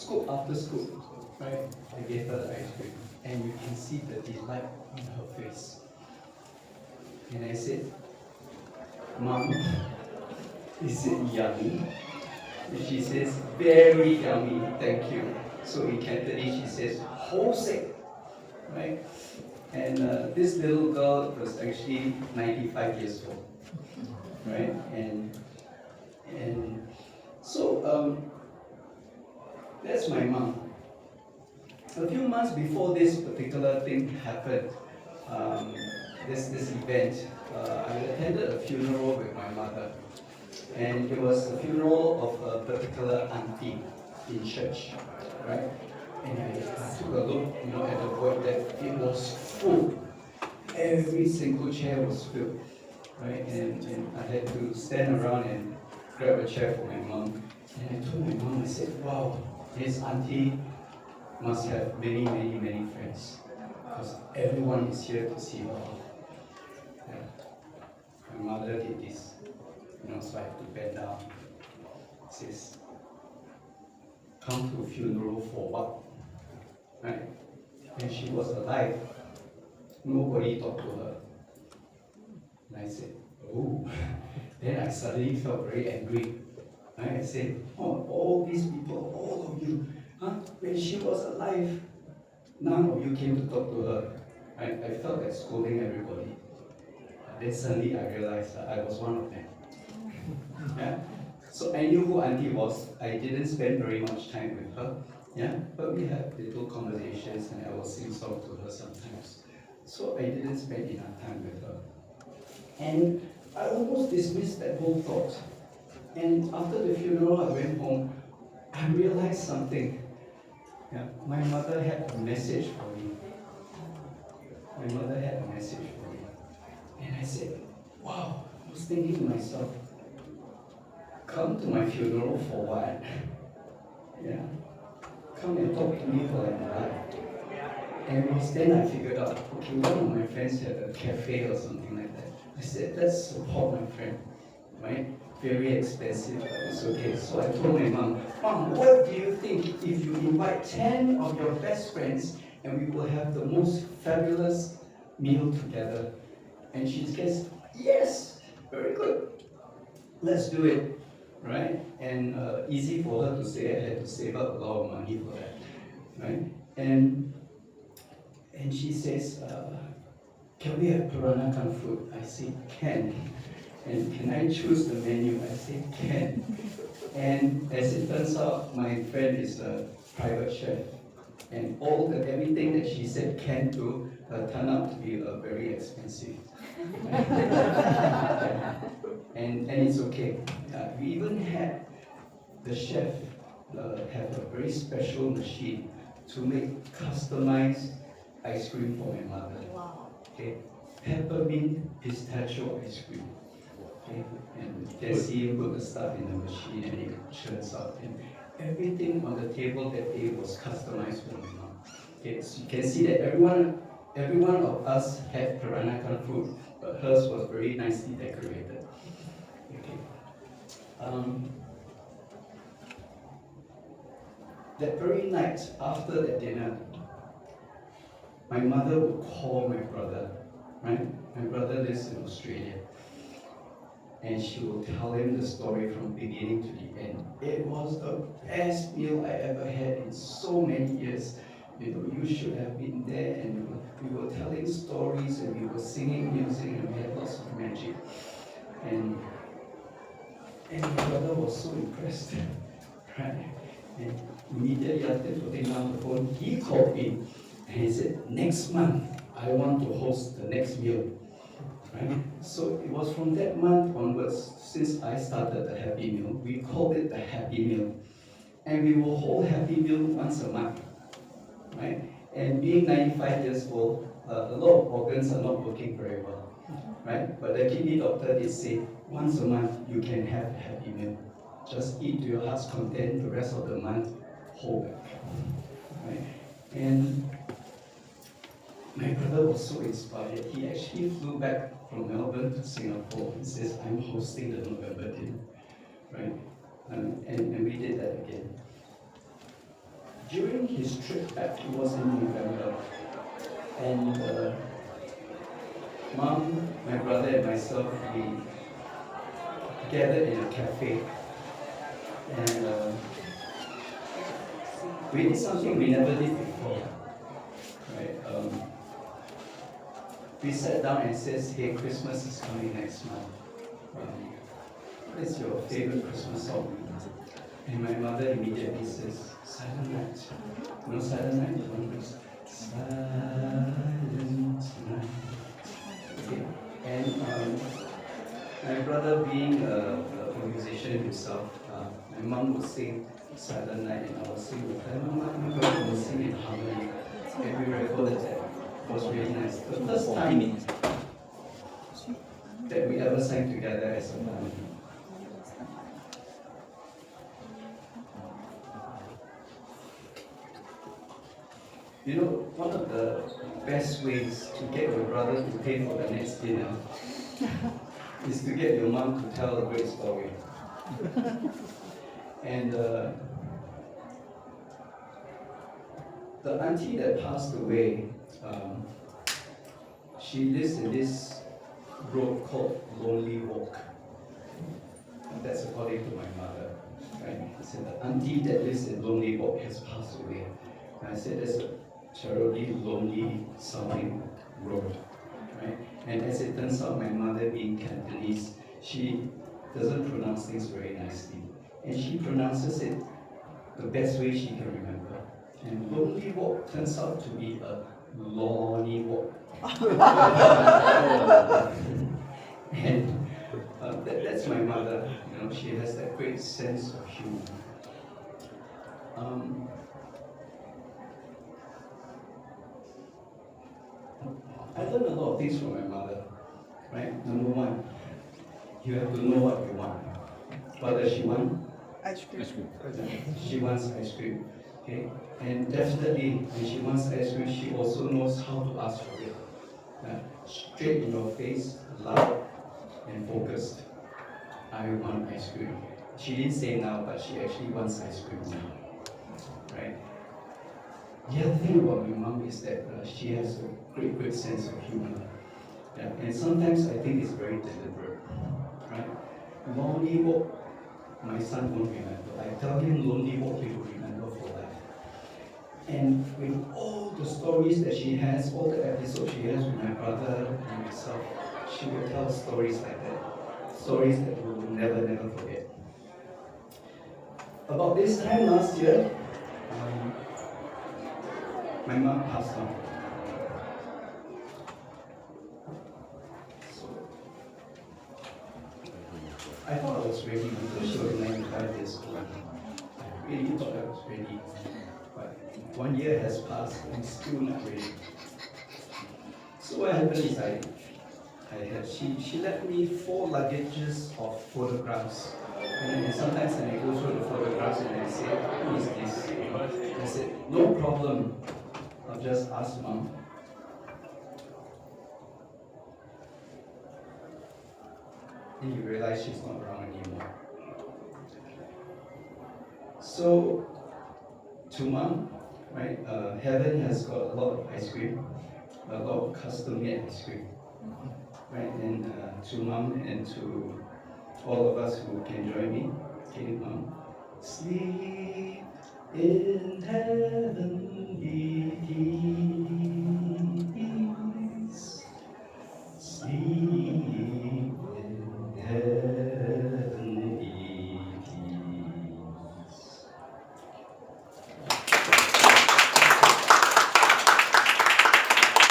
scoop after scoop, right? I gave her the ice cream, and you can see the delight in her face. And I said, Mom, is it yummy? And she says, very yummy, thank you. So in Cantonese, she says, "Hosei," right? And this little girl was actually 95 years old, right? And so that's my mom. A few months before this particular thing happened, um, this event, I attended a funeral with my mother, and it was the funeral of a particular auntie in church, right? And I took a look, at the void deck. It was full. Every single chair was filled, right? And I had to stand around and grab a chair for my mom. And I told my mom, I said, wow, this auntie must have many, many, many friends, because everyone is here to see her. Yeah. My mother did this, so I have to bend down. It says, come to a funeral for what? Right? When she was alive, nobody talked to her. And I said, oh. Then I suddenly felt very angry. Right? I said, oh, all these people, all of you, when she was alive, none of you came to talk to her. I felt like scolding everybody. Then suddenly I realized that I was one of them. Yeah? So I knew who Auntie was. I didn't spend very much time with her. Yeah? But we had little conversations, and I will sing songs to her sometimes. So I didn't spend enough time with her. And I almost dismissed that whole thought. And after the funeral, I went home. I realized something. Yeah, my mother had a message for me. My mother had a message for me. And I said, wow, I was thinking to myself, come to my funeral for what? Yeah, come and talk to me for an hour. And it was then I figured out, okay, one of my friends had a cafe or something like that. I said, let's support my friend, right? Very expensive, but it's okay. So I told my mom, Mom, what do you think if you invite 10 of your best friends and we will have the most fabulous meal together? And she says, yes, very good. Let's do it, right? And easy for her to say. I had to save up a lot of money for that, right? And she says, can we have Peranakan food? I say, can. And can I choose the menu? I say, can. And as it turns out, my friend is a private chef. And everything that she said can do turned out to be very expensive. and it's okay. We even had the chef have a very special machine to make customized ice cream for my mother. Wow. Okay, peppermint pistachio ice cream. Okay, and you can see him put the stuff in the machine and it churns out. And everything on the table that day was customized for my mom. Okay, so you can see that every one of us had Peranakan food, but hers was very nicely decorated. Okay. That very night after that dinner, my mother would call my brother, right? My brother lives in Australia. And she will tell him the story from beginning to the end. It was the best meal I ever had in so many years. You should have been there, and we were telling stories, and we were singing music, and we had lots of magic. And my brother was so impressed, right? And immediately after putting down the phone, he called in, and he said, next month, I want to host the next meal. Right? So it was from that month onwards, since I started the Happy Meal, we called it the Happy Meal. And we will hold Happy Meal once a month. Right? And being 95 years old, a lot of organs are not working very well. Right? But the kidney doctor did say, once a month you can have a Happy Meal. Just eat to your heart's content, the rest of the month, hold back. Right? And my brother was so inspired. He actually flew back from Melbourne to Singapore and says, I'm hosting the November dinner, right? And we did that again. during his trip back, it was in November, and Mom, my brother, and myself, we gathered in a cafe, and we did something we never did before. Right? We sat down and says, "Hey, Christmas is coming next month. What is your favorite Christmas song?" And my mother immediately says, "Silent Night." You know Silent Night? The one goes, "Silent Night." Okay. And my brother, being a musician himself, my mom would sing Silent Night and I would sing with her. My brother would sing in harmony. And we recorded that. It was really nice. The first time that we ever sang together as a family. You know, one of the best ways to get your brother to pay for the next dinner is to get your mom to tell a great story. And the auntie that passed away, she lives in this road called Lonely Walk. And that's according to my mother. Right? I said the auntie that lives in Lonely Walk has passed away. And I said that's a terribly lonely sounding road. Right? And as it turns out, my mother being Cantonese, she doesn't pronounce things very nicely. And she pronounces it the best way she can remember. And Lonely Walk turns out to be a Lonely Walk. And that's my mother. You know, she has that great sense of humor. I learned a lot of things from my mother. Right? Number one, you have to know what you want. What does she want? Ice cream. She wants ice cream. Okay? And definitely, when she wants ice cream, she also knows how to ask for it. Straight in your face, loud, and focused. I want ice cream. She didn't say now, but she actually wants ice cream now. Right? The other thing about my mom is that she has a great sense of humor. Yeah? And sometimes I think it's very deliberate. Right? Lonely Walk, my son won't remember. I tell him Lonely Walk, he will remember for life. And with all the stories that she has, all the episodes she has with my brother and myself, she will tell stories like that. Stories that we will never forget. About this time last year, my mom passed on. So I thought I was ready because she was 95 years old. I really thought I was ready. But 1 year has passed and still not ready. So what happened is she left me 4 luggages of photographs. And then sometimes when I go through the photographs and I say, "Who is this?" I said, "No problem. I'll just ask Mom." Then you realize she's not around anymore. So, to Mom, right? Heaven has got a lot of ice cream, a lot of custom-made ice cream, right? And to Mom and to all of us who can join me, okay, Mom. Sleep in heavenly